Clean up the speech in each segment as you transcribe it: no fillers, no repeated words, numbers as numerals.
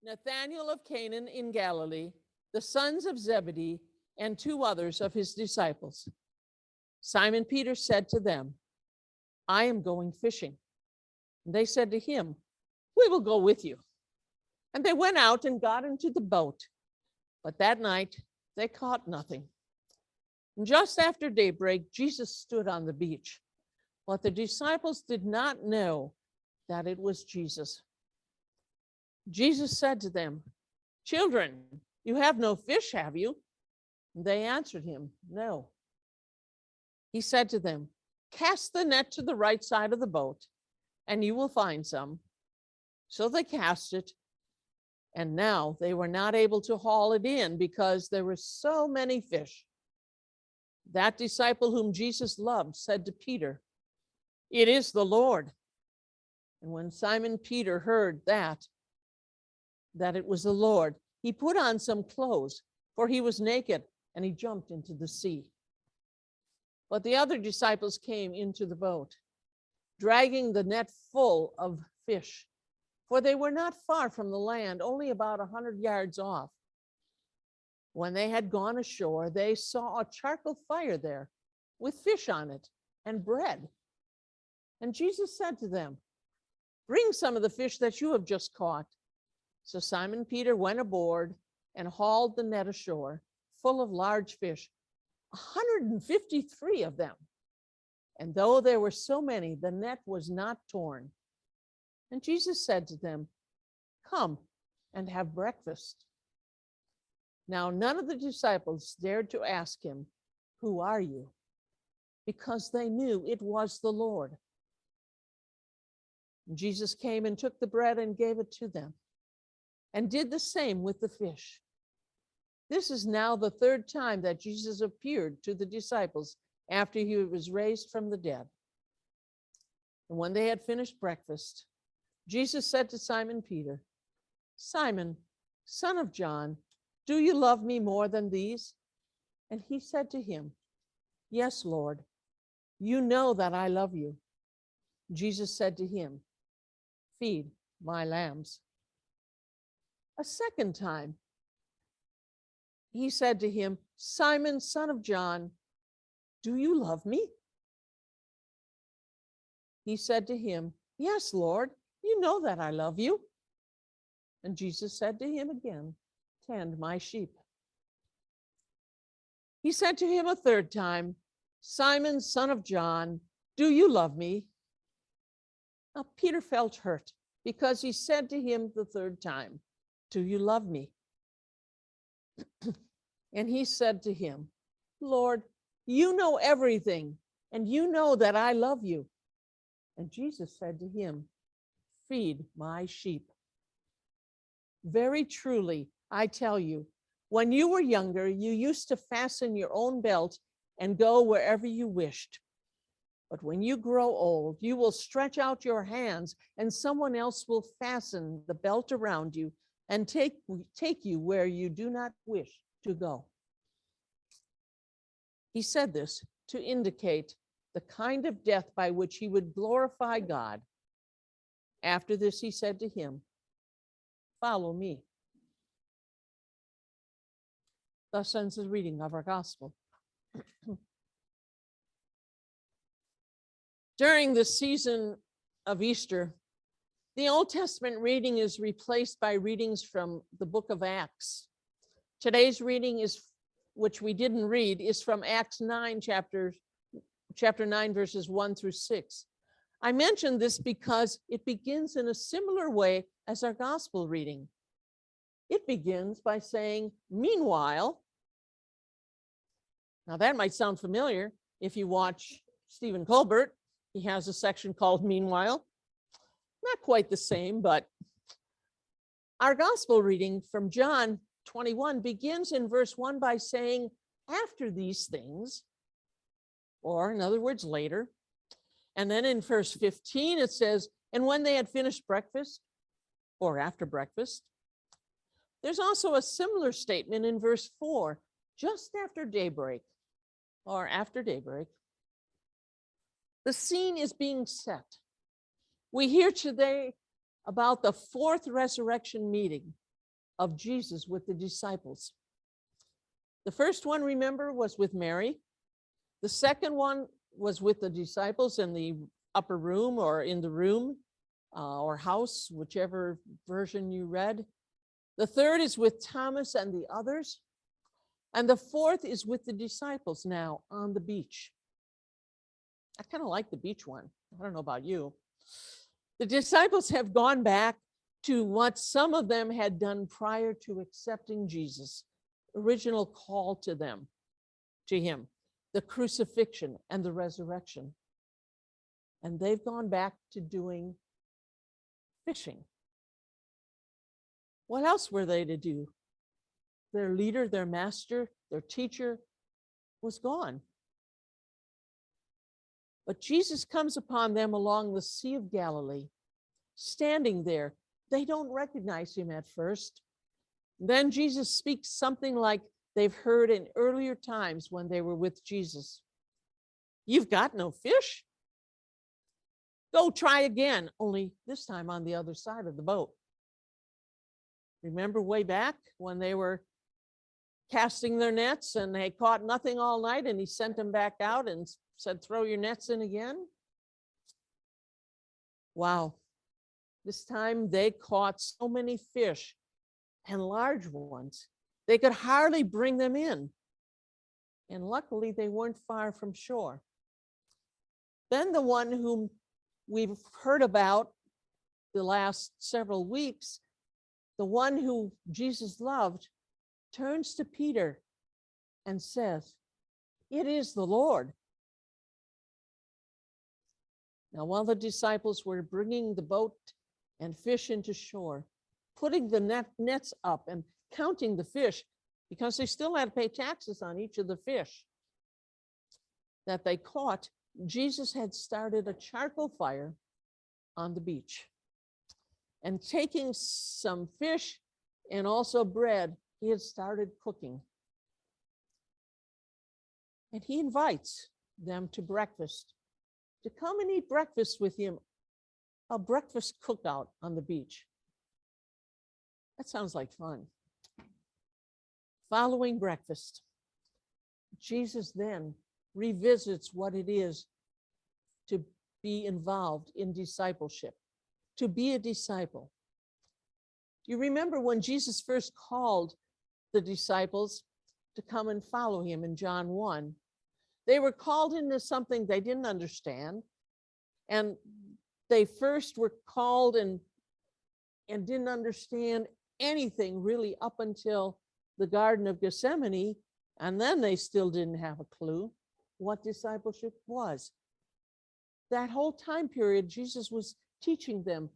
Nathanael of Canaan in Galilee, the sons of Zebedee, and two others of his disciples. Simon Peter said to them, I am going fishing. And they said to him, we will go with you. And they went out and got into the boat. But that night they caught nothing. And just after daybreak, Jesus stood on the beach. But the disciples did not know that it was Jesus. Jesus said to them, children, you have no fish, have you? And they answered him, no. He said to them, cast the net to the right side of the boat, and you will find some. So they cast it, and now they were not able to haul it in because there were so many fish. That disciple whom Jesus loved said to Peter, it is the Lord. And when Simon Peter heard that it was the Lord, he put on some clothes, for he was naked, and he jumped into the sea. But the other disciples came into the boat, dragging the net full of fish, for they were not far from the land, only about 100 yards off. When they had gone ashore, they saw a charcoal fire there with fish on it and bread. And Jesus said to them, bring some of the fish that you have just caught. So Simon Peter went aboard and hauled the net ashore, full of large fish, 153 of them. And though there were so many, the net was not torn. And Jesus said to them, come and have breakfast. Now none of the disciples dared to ask him, who are you? Because they knew it was the Lord. And Jesus came and took the bread and gave it to them, and did the same with the fish. This is now the third time that Jesus appeared to the disciples after he was raised from the dead. And when they had finished breakfast, Jesus said to Simon Peter, Simon, son of John, do you love me more than these? And he said to him, yes, Lord, you know that I love you. Jesus said to him, feed my lambs. A second time, he said to him, Simon, son of John, do you love me? He said to him, yes, Lord, you know that I love you. And Jesus said to him again, tend my sheep. He said to him a third time, Simon, son of John, do you love me? Now Peter felt hurt because he said to him the third time, do you love me? And he said to him, Lord, you know everything, and you know that I love you. And Jesus said to him, feed my sheep. Very truly, I tell you, when you were younger, you used to fasten your own belt and go wherever you wished. But when you grow old, you will stretch out your hands, and someone else will fasten the belt around you and take you where you do not wish to go. He said this to indicate the kind of death by which he would glorify God. After this, he said to him, follow me. Thus ends the reading of our gospel. During the season of Easter, the Old Testament reading is replaced by readings from the book of Acts. Today's reading which we didn't read, is from Acts 9, chapter 9, verses 1 through 6. I mention this because it begins in a similar way as our gospel reading. It begins by saying, meanwhile. Now that might sound familiar if you watch Stephen Colbert. He has a section called Meanwhile. Not quite the same, but our gospel reading from John 21 begins in verse 1 by saying, after these things, or in other words, later. And then in verse 15, it says, and when they had finished breakfast, or after breakfast. There's also a similar statement in verse 4, just after daybreak, or after daybreak. The scene is being set. We hear today about the fourth resurrection meeting of Jesus with the disciples. The first one, remember, was with Mary. The second one was with the disciples in the upper room or in the room or house, whichever version you read. The third is with Thomas and the others. And the fourth is with the disciples now on the beach. I kind of like the beach one. I don't know about you. The disciples have gone back to what some of them had done prior to accepting Jesus' original call to them, to him, the crucifixion and the resurrection. And they've gone back to doing fishing. What else were they to do? Their leader, their master, their teacher was gone. But Jesus comes upon them along the Sea of Galilee, standing there. They don't recognize him at first. Then Jesus speaks something like they've heard in earlier times when they were with Jesus. You've got no fish? Go try again, only this time on the other side of the boat. Remember way back when they were casting their nets and they caught nothing all night and he sent them back out and said, throw your nets in again? Wow. This time they caught so many fish and large ones, they could hardly bring them in. And luckily they weren't far from shore. Then the one whom we've heard about the last several weeks, the one who Jesus loved, turns to Peter and says, it is the Lord. Now, while the disciples were bringing the boat and fish into shore, putting the nets up and counting the fish, because they still had to pay taxes on each of the fish that they caught, Jesus had started a charcoal fire on the beach. And taking some fish and also bread, he had started cooking. And he invites them to breakfast, to come and eat breakfast with him, a breakfast cookout on the beach. That sounds like fun. Following breakfast, Jesus then revisits what it is to be involved in discipleship, to be a disciple. You remember when Jesus first called the disciples to come and follow him in John 1, they were called into something they didn't understand. And they first were called and didn't understand anything really up until the Garden of Gethsemane. And then they still didn't have a clue what discipleship was. That whole time period, Jesus was teaching them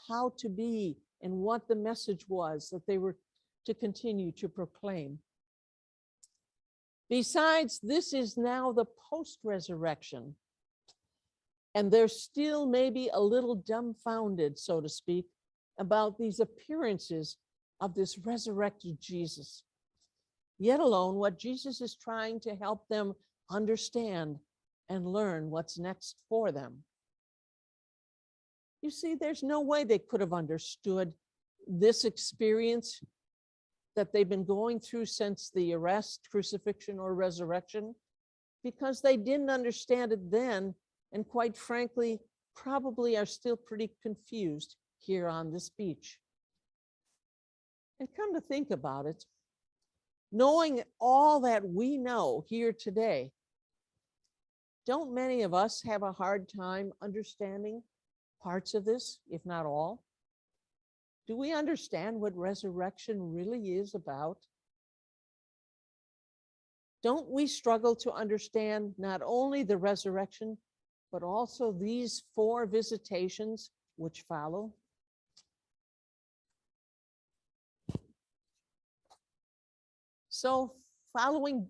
how to be and what the message was that they were to continue to proclaim. Besides, this is now the post-resurrection, and they're still maybe a little dumbfounded, so to speak, about these appearances of this resurrected Jesus, yet alone what Jesus is trying to help them understand and learn what's next for them. You see, there's no way they could have understood this experience that they've been going through since the arrest, crucifixion, or resurrection, because they didn't understand it then, and quite frankly, probably are still pretty confused here on this beach. And come to think about it, knowing all that we know here today, don't many of us have a hard time understanding parts of this, if not all? Do we understand what resurrection really is about? Don't we struggle to understand not only the resurrection, but also these 4 visitations which follow? So, following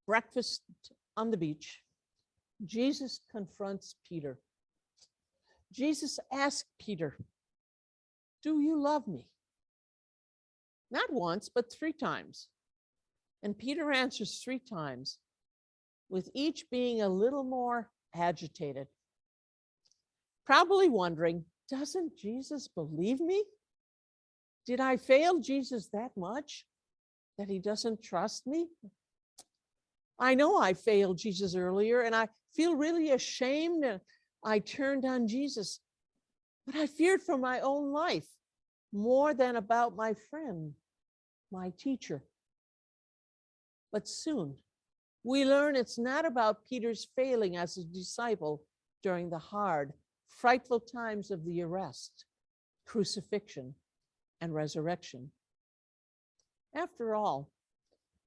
breakfast on the beach, Jesus confronts Peter. Jesus asked Peter, do you love me? Not once, but 3 times. And Peter answers 3 times, with each being a little more agitated. Probably wondering, doesn't Jesus believe me? Did I fail Jesus that much that he doesn't trust me? I know I failed Jesus earlier and I feel really ashamed and I turned on Jesus, but I feared for my own life more than about my friend, my teacher. But soon we learn it's not about Peter's failing as a disciple during the hard, frightful times of the arrest, crucifixion, and resurrection. After all,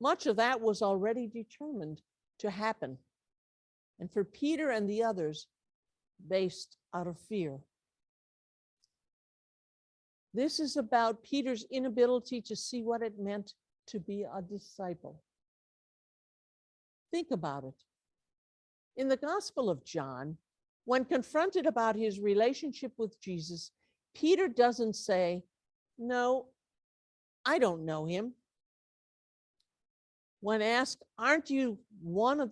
much of that was already determined to happen, and for Peter and the others, based out of fear. This is about Peter's inability to see what it meant to be a disciple. Think about it. In the Gospel of John, when confronted about his relationship with Jesus, Peter doesn't say, "No, I don't know him." When asked, "Aren't you one of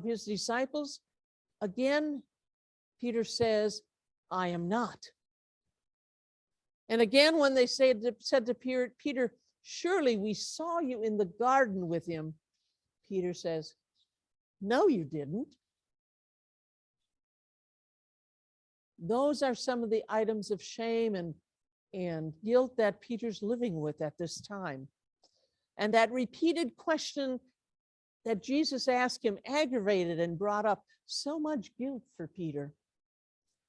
his disciples?" Again, Peter says, "I am not." And again, when they said to Peter, "Surely we saw you in the garden with him," Peter says, "No, you didn't." Those are some of the items of shame and guilt that Peter's living with at this time. And that repeated question that Jesus asked him aggravated and brought up so much guilt for Peter.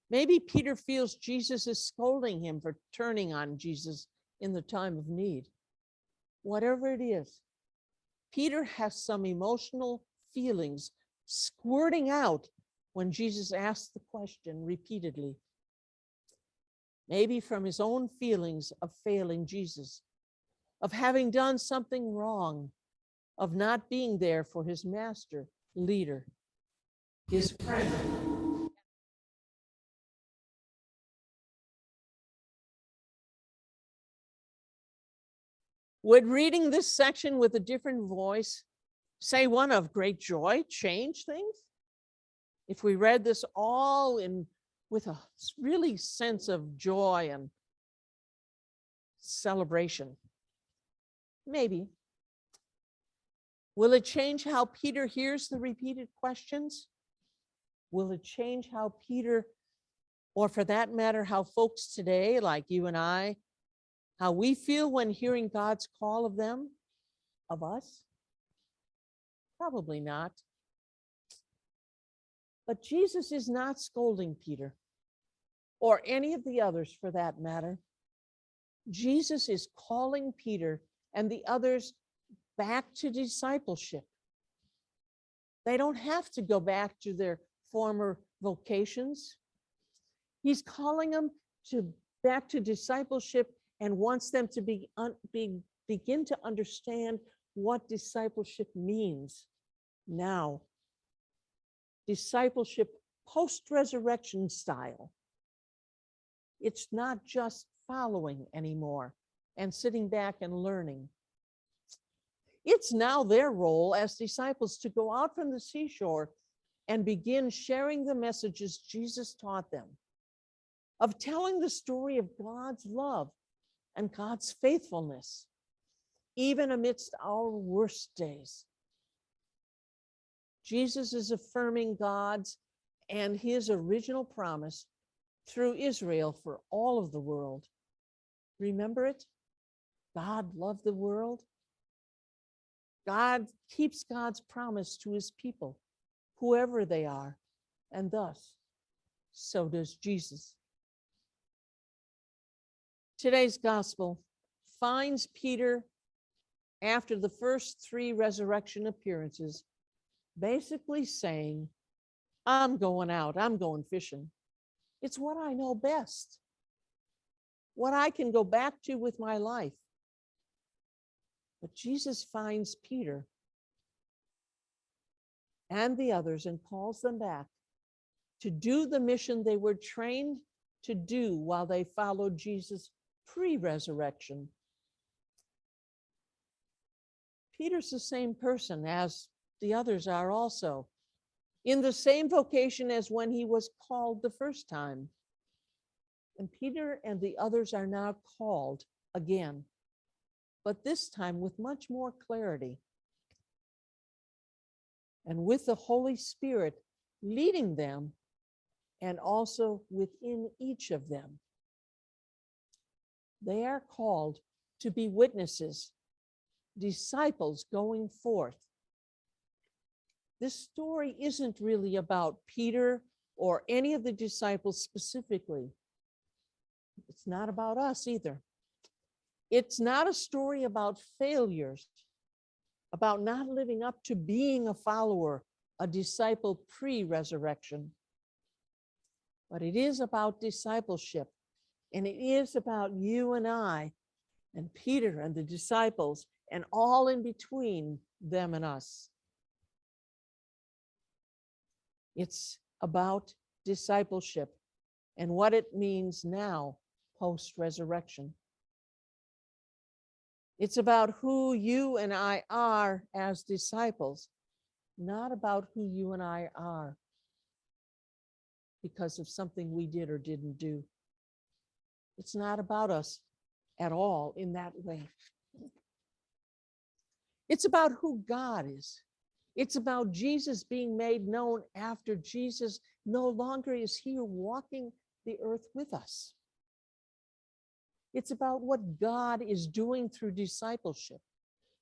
Maybe Peter feels Jesus is scolding him for turning on Jesus in the time of need. Whatever it is, Peter has some emotional feelings squirting out when Jesus asks the question repeatedly. Maybe from his own feelings of failing Jesus, of having done something wrong, of not being there for his master, leader, his friend. Would reading this section with a different voice, say one of great joy, change things? If we read this all with a really sense of joy and celebration, maybe. Will it change how Peter hears the repeated questions? Will it change how Peter, or for that matter, how folks today, like you and I, how we feel when hearing God's call of them, of us? Probably not. But Jesus is not scolding Peter, or any of the others for that matter. Jesus is calling Peter and the others back to discipleship. They don't have to go back to their former vocations. He's calling them back to discipleship and wants them to begin to understand what discipleship means now. Discipleship post-resurrection style. It's not just following anymore and sitting back and learning. It's now their role as disciples to go out from the seashore and begin sharing the messages Jesus taught them, of telling the story of God's love and God's faithfulness, even amidst our worst days. Jesus is affirming God's and his original promise through Israel for all of the world. Remember it? God loved the world. God keeps God's promise to his people, whoever they are, and thus, so does Jesus. Today's gospel finds Peter, after the first 3 resurrection appearances, basically saying, "I'm going out, I'm going fishing. It's what I know best, what I can go back to with my life." But Jesus finds Peter and the others and calls them back to do the mission they were trained to do while they followed Jesus pre-resurrection. Peter's the same person as the others are also, in the same vocation as when he was called the first time. And Peter and the others are now called again, but this time with much more clarity. And with the Holy Spirit leading them and also within each of them. They are called to be witnesses, disciples going forth. This story isn't really about Peter or any of the disciples specifically. It's not about us either. It's not a story about failures, about not living up to being a follower, a disciple pre-resurrection. But it is about discipleship, and it is about you and I, and Peter and the disciples, and all in between them and us. It's about discipleship and what it means now post-resurrection. It's about who you and I are as disciples, not about who you and I are because of something we did or didn't do. It's not about us at all in that way. It's about who God is. It's about Jesus being made known after Jesus no longer is here walking the earth with us. It's about what God is doing through discipleship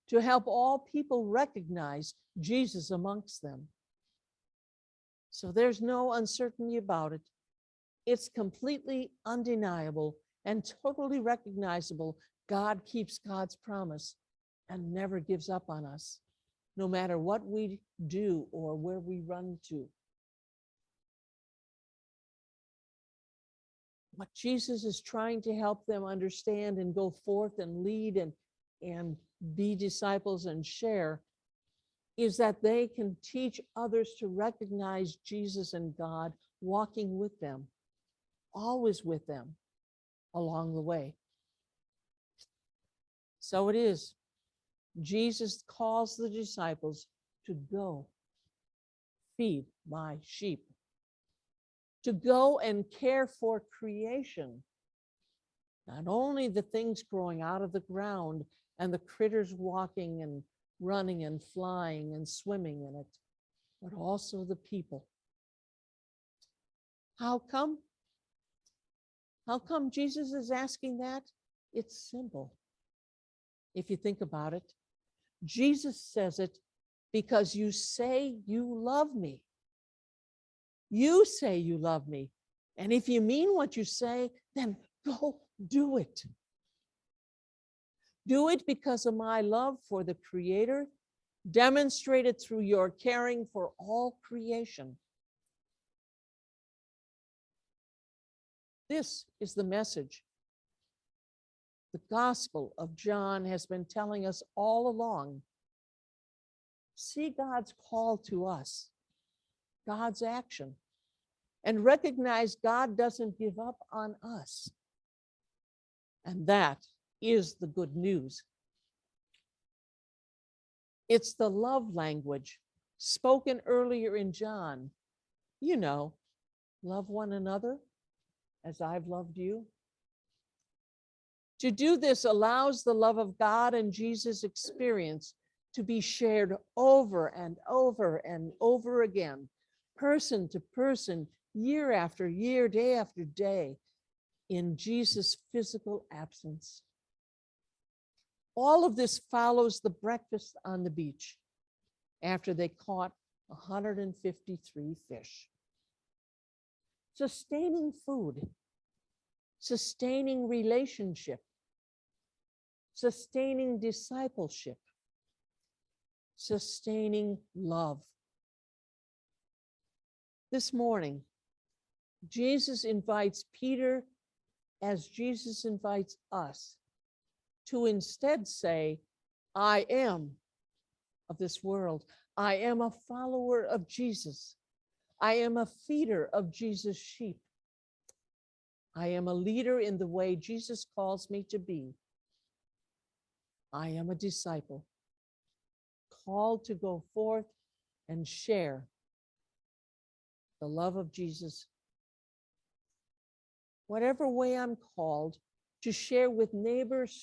to help all people recognize Jesus amongst them. So there's no uncertainty about it. It's completely undeniable and totally recognizable. God keeps God's promise and never gives up on us, no matter what we do or where we run to. What Jesus is trying to help them understand and go forth and lead and be disciples and share is that they can teach others to recognize Jesus and God walking with them, always with them along the way. So it is. Jesus calls the disciples to go feed my sheep, to go and care for creation, not only the things growing out of the ground and the critters walking and running and flying and swimming in it, but also the people. How come? How come Jesus is asking that? It's simple. If you think about it, Jesus says it because you say you love me. You say you love me. And if you mean what you say, then go do it. Do it because of my love for the Creator, demonstrated through your caring for all creation. This is the message the Gospel of John has been telling us all along. See God's call to us, God's action, and recognize God doesn't give up on us. And that is the good news. It's the love language spoken earlier in John. You know, love one another as I've loved you. To do this allows the love of God and Jesus' experience to be shared over and over and over again, person to person, year after year, day after day, in Jesus' physical absence. All of this follows the breakfast on the beach after they caught 153 fish. Sustaining food, sustaining relationship, sustaining discipleship, sustaining love. This morning, Jesus invites Peter as Jesus invites us to instead say, I am of this world. I am a follower of Jesus. I am a feeder of Jesus' sheep. I am a leader in the way Jesus calls me to be. I am a disciple, called to go forth and share the love of Jesus. Whatever way I'm called, to share with neighbors,